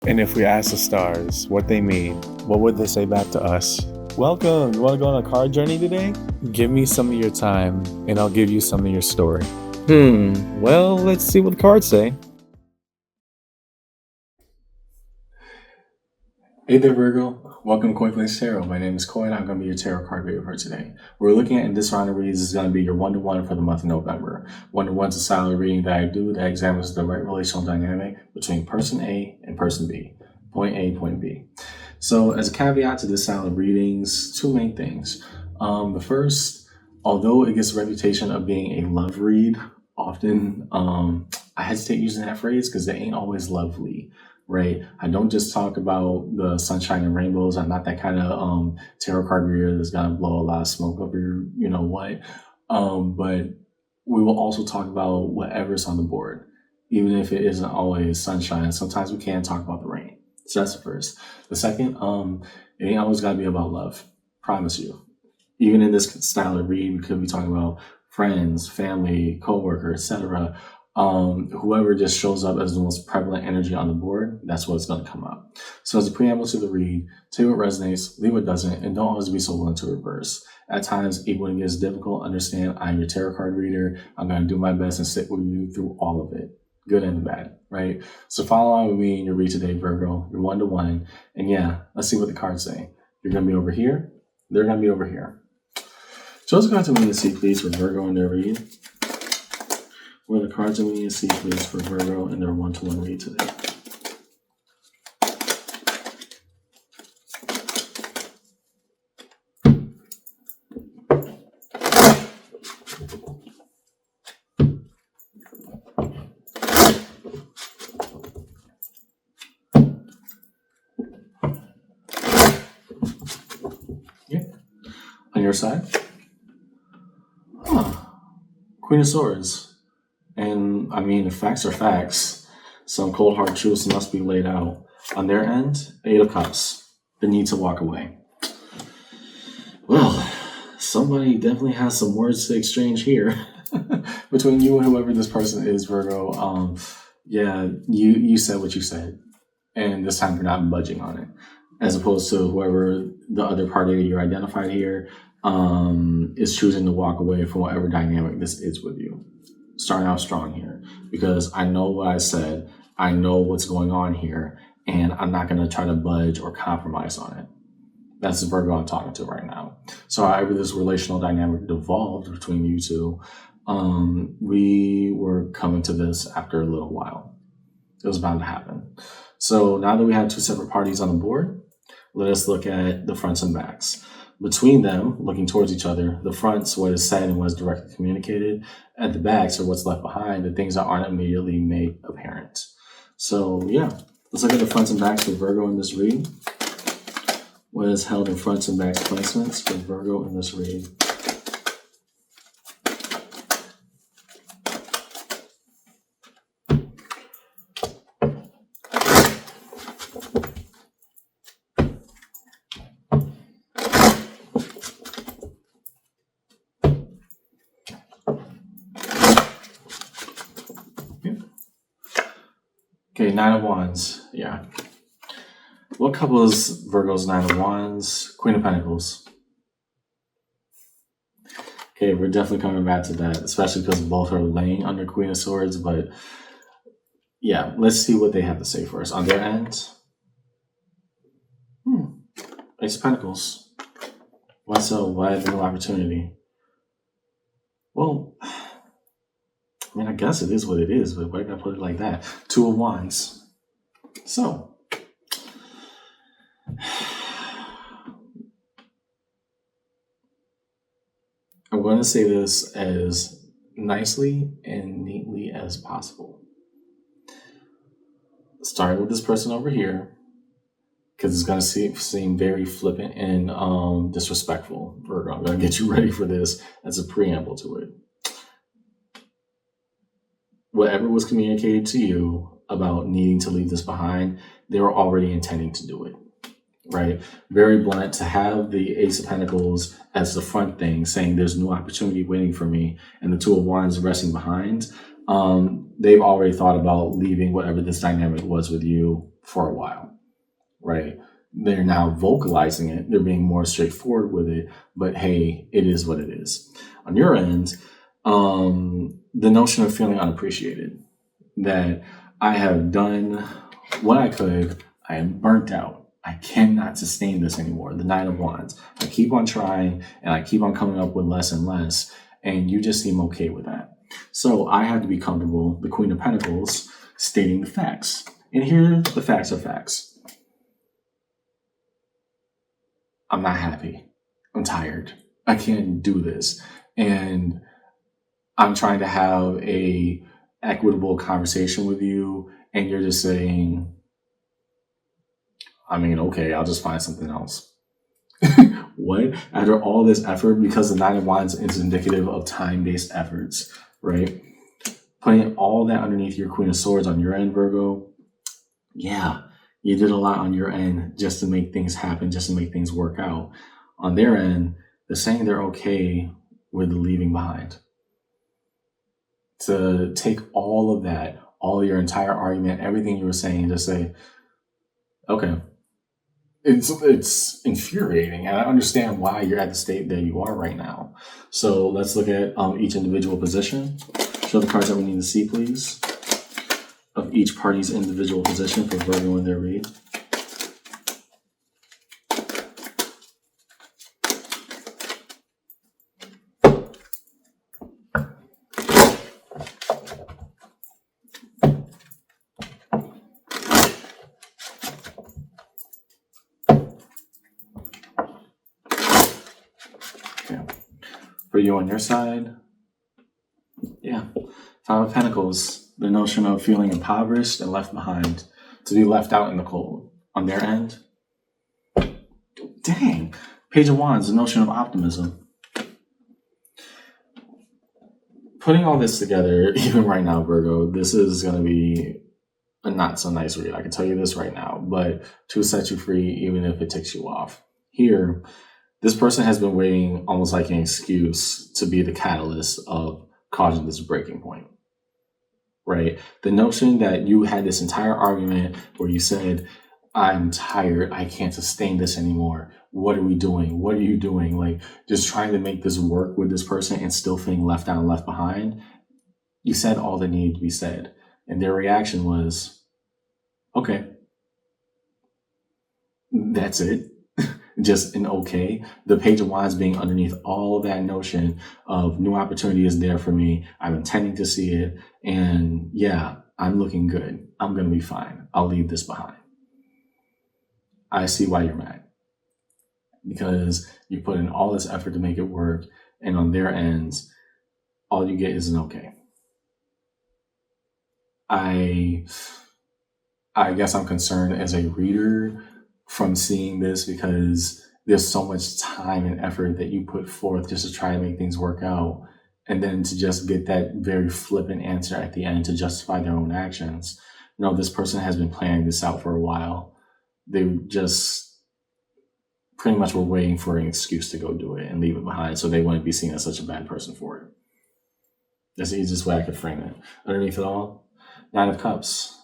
And if we ask the stars what they mean, what would they say back to us? Welcome! You want to go on a card journey today? Give me some of your time, and I'll give you some of your story. Well, let's see what the cards say. Hey there, Virgo. Welcome to Coinplace Tarot. My name is Coy, and I'm going to be your tarot card reader for today. We're looking at in this round of reads is going to be your one-to-one for the month of November. One-to-one is a style of reading that I do that examines the right relational dynamic between person A and person B. Point A, point B. So as a caveat to this style of readings, two main things. The first, although it gets a reputation of being a love read, often I hesitate using that phrase because they ain't always lovely. Right. I don't just talk about the sunshine and rainbows. I'm not that kind of tarot card reader that's gonna blow a lot of smoke over your, you know what. But we will also talk about whatever's on the board, even if it isn't always sunshine. Sometimes we can talk about the rain. So that's the first. The second, it ain't always gotta be about love. Promise you. Even in this style of read, we could be talking about friends, family, coworker, etc. Whoever just shows up as the most prevalent energy on the board, that's what's going to come up. So as a preamble to the read, take what resonates, leave what doesn't, and don't always be so willing to reverse. At times, even when it gets difficult, understand I'm your tarot card reader. I'm going to do my best and sit with you through all of it, good and the bad, right? So follow along with me in your read today, Virgo. You're one-to-one. And yeah, let's see what the cards say. You're going to be over here. They're going to be over here. So let's go out to me and see, please, for Virgo in their read. What are the cards that we need to see, please, for Virgo in their one-to-one read today? Yeah. On your side? Queen of Swords. And I mean, if facts are facts, some cold hard truths must be laid out. On their end, Eight of Cups, the need to walk away. Well, somebody definitely has some words to exchange here between you and whoever this person is, Virgo. Yeah, you said what you said, and this time you're not budging on it, as opposed to whoever the other party that you're identified here is choosing to walk away from whatever dynamic this is with you. Starting out strong here, because I know what I said, I know what's going on here, and I'm not going to try to budge or compromise on it. That's the Virgo I'm talking to right now. So however this relational dynamic devolved between you two, we were coming to this after a little while. It was bound to happen. So now that we have two separate parties on the board, let us look at the fronts and backs. Between them, looking towards each other, the fronts, what is said and what is directly communicated, at the backs are what's left behind, the things that aren't immediately made apparent. So yeah, let's look at the fronts and backs for Virgo in this read. What is held in fronts and backs placements for Virgo in this read? Okay, Nine of Wands. Yeah. What couple is Virgo's Nine of Wands? Queen of Pentacles. Okay, we're definitely coming back to that, especially because both are laying under Queen of Swords. But yeah, let's see what they have to say first. On their end, Ace of Pentacles. Why so? Why the new opportunity? Well, I mean, I guess it is what it is, but why did I put it like that? Two of Wands. So, I'm going to say this as nicely and neatly as possible. Starting with this person over here, because it's going to seem very flippant and disrespectful. Virgo, I'm going to get you ready for this as a preamble to it. Whatever was communicated to you about needing to leave this behind, they were already intending to do it, right? Very blunt to have the Ace of Pentacles as the front thing, saying there's new opportunity waiting for me, and the Two of Wands resting behind. They've already thought about leaving whatever this dynamic was with you for a while, right? They're now vocalizing it. They're being more straightforward with it, but hey, it is what it is. On your end, the notion of feeling unappreciated, that I have done what I could, I am burnt out. I cannot sustain this anymore. The Nine of Wands. I keep on trying and I keep on coming up with less and less, and you just seem okay with that. So I have to be comfortable, the Queen of Pentacles, stating the facts. And here, the facts are facts. I'm not happy. I'm tired. I can't do this. And I'm trying to have a equitable conversation with you, and you're just saying, I mean, okay, I'll just find something else. What? After all this effort, because the Nine of Wands is indicative of time-based efforts, right? Putting all that underneath your Queen of Swords on your end, Virgo, yeah, you did a lot on your end just to make things happen, just to make things work out. On their end, they're saying they're okay with the leaving behind. To take all of that, all your entire argument, everything you were saying, just say, okay. It's infuriating, and I understand why you're at the state that you are right now. So let's look at each individual position. Show the cards that we need to see, please, of each party's individual position for Virgo in their read. For you on your side, yeah, Five of Pentacles, the notion of feeling impoverished and left behind, to be left out in the cold. On their end, dang, Page of Wands, the notion of optimism. Putting all this together, even right now, Virgo, this is going to be a not so nice read. I can tell you this right now, but to set you free, even if it ticks you off. Here, this person has been waiting almost like an excuse to be the catalyst of causing this breaking point, right? The notion that you had this entire argument where you said, I'm tired, I can't sustain this anymore. What are we doing? What are you doing? Like, just trying to make this work with this person and still feeling left out and left behind. You said all that needed to be said. And their reaction was, okay, that's it. Just an okay. The Page of Wands being underneath all of that notion of new opportunity is there for me. I'm intending to see it. And yeah, I'm looking good. I'm going to be fine. I'll leave this behind. I see why you're mad. Because you put in all this effort to make it work. And on their ends, all you get is an okay. I guess I'm concerned as a reader from seeing this, because there's so much time and effort that you put forth just to try to make things work out. And then to just get that very flippant answer at the end to justify their own actions. No, this person has been planning this out for a while. They just pretty much were waiting for an excuse to go do it and leave it behind, so they wouldn't be seen as such a bad person for it. That's the easiest way I could frame it. Underneath it all, Nine of Cups.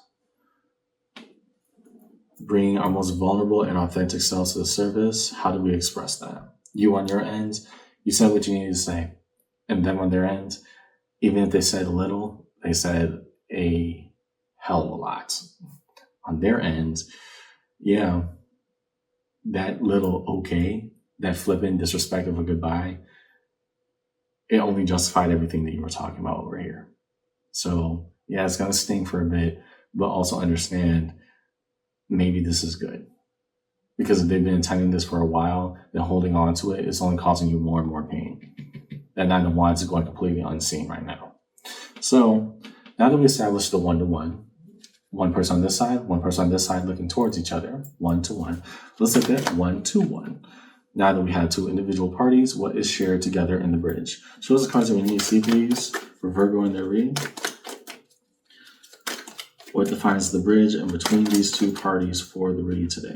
Bringing our most vulnerable and authentic selves to the surface. How do we express that? You on your end, you said what you needed to say. And them on their end, even if they said little, they said a hell of a lot. On their end, yeah, that little okay, that flippant disrespect of a goodbye, it only justified everything that you were talking about over here. So yeah, it's going to sting for a bit, but also understand maybe this is good. Because if they've been intending this for a while, then holding on to it is only causing you more and more pain. That Nine of Wands is going completely unseen right now. So now that we established the one-to-one, one person on this side, one person on this side looking towards each other, one-to-one. Let's look at one-to-one. Now that we have two individual parties, what is shared together in the bridge? Show us the cards that we need to see, please, for Virgo in their reading. What defines the bridge in between these two parties for the read today?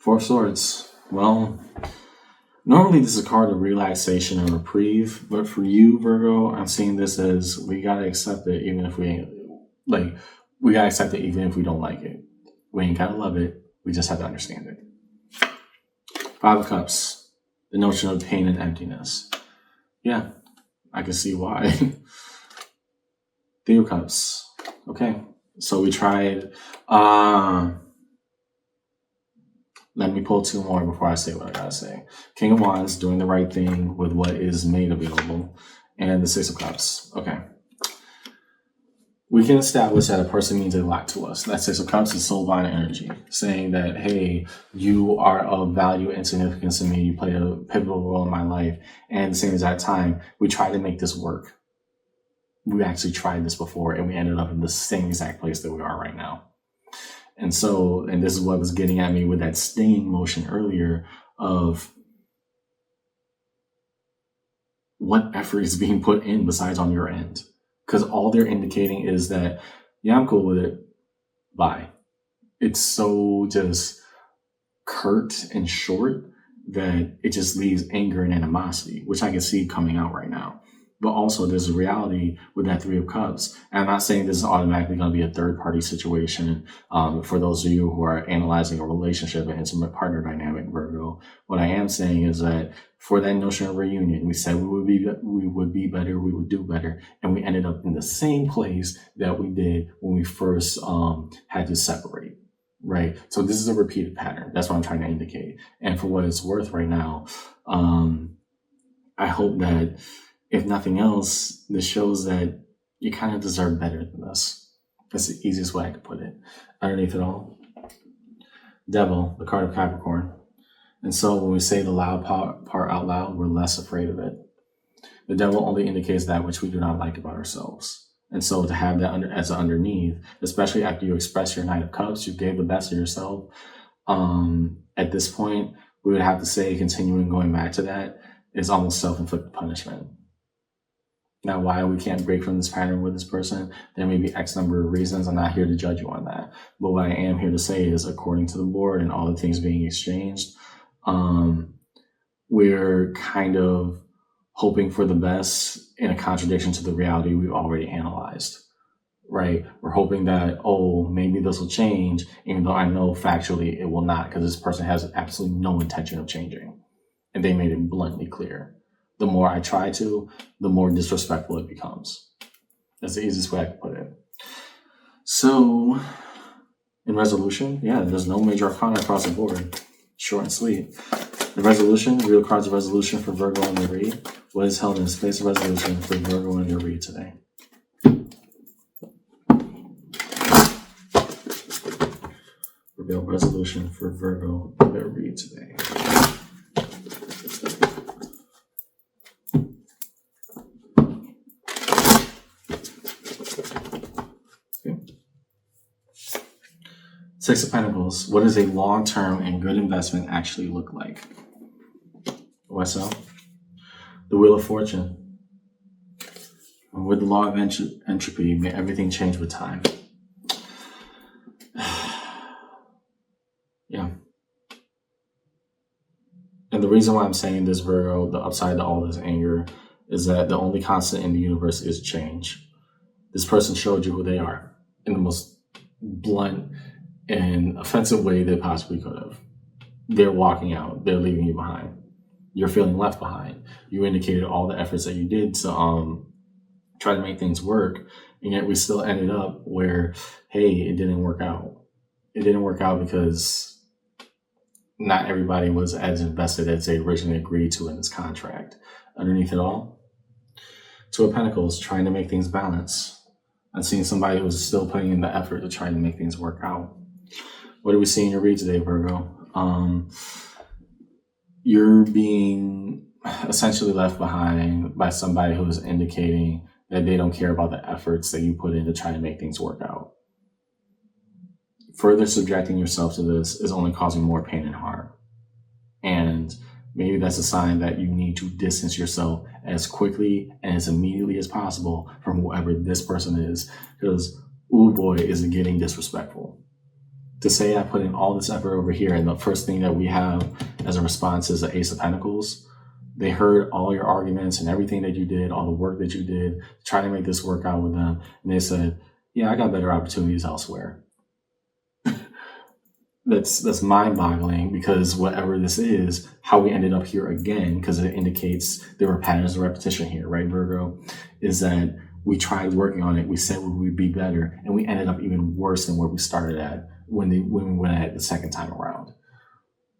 Four of Swords. Well, normally this is a card of relaxation and reprieve, but for you, Virgo, I'm seeing this as we gotta accept it even if we ain't like we gotta accept it even if we don't like it. We ain't gotta love it. We just have to understand it. Five of Cups. The notion of pain and emptiness. Yeah, I can see why. Three of Cups. Okay. So we tried let me pull two more before I say what I gotta say. King of Wands, doing the right thing with what is made available. And the Six of Cups. Okay. We can establish that a person means a lot to us. That Six of Cups is soul bond energy, saying that, hey, you are of value and significance to me. You play a pivotal role in my life. And at the same exact time, we try to make this work. We actually tried this before and we ended up in the same exact place that we are right now. And so, and this is what was getting at me with that stinging motion earlier of what effort is being put in besides on your end. Because all they're indicating is that, yeah, I'm cool with it. Bye. It's so just curt and short that it just leaves anger and animosity, which I can see coming out right now. But also there's a reality with that Three of Cups. And I'm not saying this is automatically going to be a third party situation. For those of you who are analyzing a relationship and intimate partner dynamic, Virgo, what I am saying is that for that notion of reunion, we said we would be better, we would do better. And we ended up in the same place that we did when we first had to separate. Right. So this is a repeated pattern. That's what I'm trying to indicate. And for what it's worth right now, I hope that if nothing else, this shows that you kind of deserve better than this. That's the easiest way I could put it. Underneath it all, Devil, the card of Capricorn. And so when we say the loud part out loud, we're less afraid of it. The devil only indicates that which we do not like about ourselves. And so to have that as an underneath, especially after you express your Knight of Cups, you gave the best of yourself. At this point, we would have to say, continuing going back to that, is almost self-inflicted punishment. Now, why we can't break from this pattern with this person, there may be X number of reasons. I'm not here to judge you on that. But what I am here to say is, according to the board and all the things being exchanged, we're kind of hoping for the best in a contradiction to the reality we've already analyzed, right? We're hoping that, oh, maybe this will change, even though I know factually it will not, because this person has absolutely no intention of changing. And they made it bluntly clear. The more I try to, the more disrespectful it becomes. That's the easiest way I can put it. So, in resolution, yeah, there's no major arcana across the board. Short and sweet. The resolution, real cards of resolution for Virgo and their read. What is held in space of resolution for Virgo and their read today? Reveal resolution for Virgo and their read today. Six of Pentacles. What does a long-term and good investment actually look like? What's up? The Wheel of Fortune. And with the law of entropy, may everything change with time. Yeah. And the reason why I'm saying this, Virgo, the upside to all this anger, is that the only constant in the universe is change. This person showed you who they are in the most blunt and offensive way they possibly could have. They're walking out. They're leaving you behind. You're feeling left behind. You indicated all the efforts that you did to try to make things work, and yet we still ended up where, hey, it didn't work out. It didn't work out because not everybody was as invested as they originally agreed to in this contract. Underneath it all, Two of Pentacles, trying to make things balance. I'm seeing somebody who's still putting in the effort to try to make things work out. What do we see in your read today, Virgo? You're being essentially left behind by somebody who is indicating that they don't care about the efforts that you put in to try to make things work out. Further subjecting yourself to this is only causing more pain and harm. And maybe that's a sign that you need to distance yourself as quickly and as immediately as possible from whoever this person is, because, ooh boy, is it getting disrespectful. To say I put in all this effort over here, and the first thing that we have as a response is the Ace of Pentacles. They heard all your arguments and everything that you did, all the work that you did, trying to make this work out with them. And they said, yeah, I got better opportunities elsewhere. That's mind-boggling, because whatever this is, how we ended up here again, because it indicates there were patterns of repetition here, right, Virgo, is that we tried working on it. We said we would be better, and we ended up even worse than where we started at when we went at it the second time around.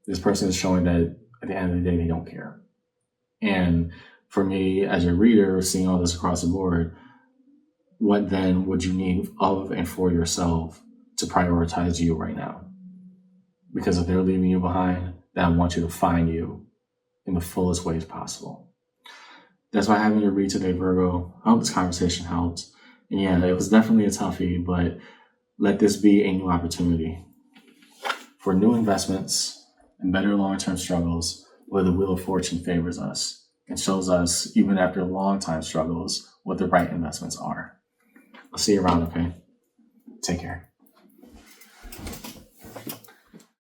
This person is showing that at the end of the day, they don't care. And for me, as a reader, seeing all this across the board, what then would you need of and for yourself to prioritize you right now? Because if they're leaving you behind, then I want you to find you in the fullest ways possible. That's what I have in your read today, Virgo. I hope this conversation helped. And yeah, it was definitely a toughie, but let this be a new opportunity for new investments and better long-term struggles, where the Wheel of Fortune favors us and shows us, even after long-time struggles, what the right investments are. I'll see you around, okay? Take care.